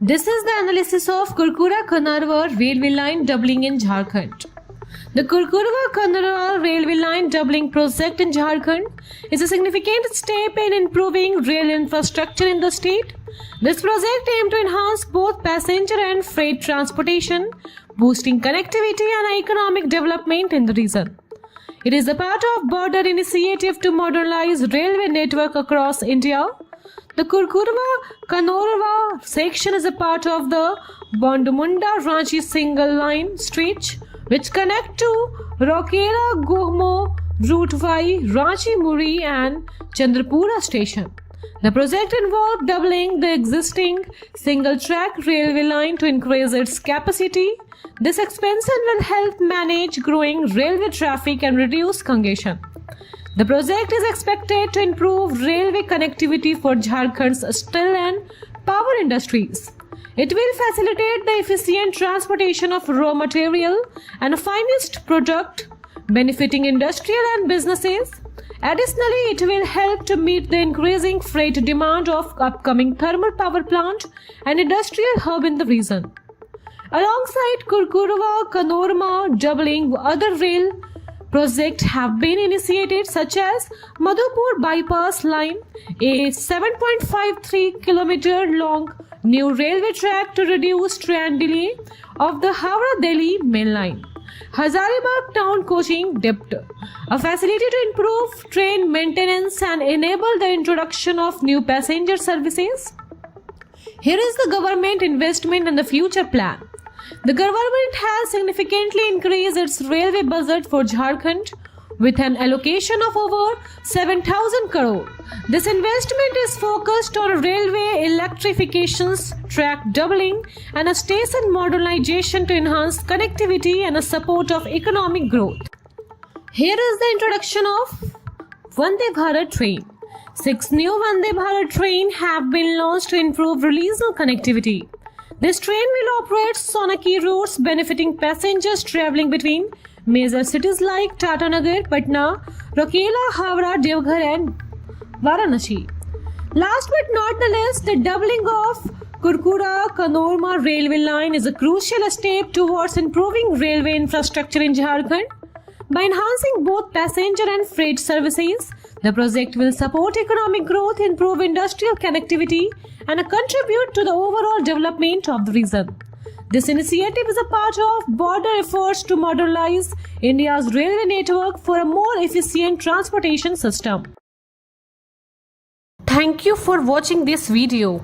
This is the analysis of Kurkura-Kanarwa railway line doubling in Jharkhand. The Kurkura-Kanarwa railway line doubling project in Jharkhand is a significant step in improving rail infrastructure in the state. This project aims to enhance both passenger and freight transportation, boosting connectivity and economic development in the region. It is a part of broader initiative to modernize railway network across India. The Kurkura-Kanarwa section is a part of the Bondmunda-Ranchi single line stretch, which connect to Rourkela-Gohmo Route Y, Ranchi-Muri and Chandrapura station. The project involved doubling the existing single-track railway line to increase its capacity. This expansion will help manage growing railway traffic and reduce congestion. The project is expected to improve railway connectivity for Jharkhand's steel and power industries. It will facilitate the efficient transportation of raw material and finished product, benefiting industrial and businesses. Additionally, it will help to meet the increasing freight demand of upcoming thermal power plant and industrial hub in the region. Alongside Kurkura-Kanarwa doubling, other rail projects have been initiated such as Madhupur Bypass Line, a 7.53 km long new railway track to reduce train delay of the Howrah-Delhi main line. Hazaribagh Town Coaching Depot, a facility to improve train maintenance and enable the introduction of new passenger services. Here is the government investment and the future plan. The government has significantly increased its railway budget for Jharkhand with an allocation of over 7,000 crore. This investment is focused on railway electrifications, track doubling, and a station modernization to enhance connectivity and a support of economic growth. Here is the introduction of Vande Bharat train. 6 new Vande Bharat trains have been launched to improve regional connectivity. This train will operate on key routes benefiting passengers traveling between major cities like Tatanagar, Patna, Rourkela, Howrah, Devghar and Varanasi. Last but not the least, the doubling of Kurkura-Kanarwa railway line is a crucial step towards improving railway infrastructure in Jharkhand. By enhancing both passenger and freight services, the project will support economic growth, improve industrial connectivity, and contribute to the overall development of the region. This initiative is a part of broader efforts to modernize India's railway network for a more efficient transportation system. Thank you for watching this video.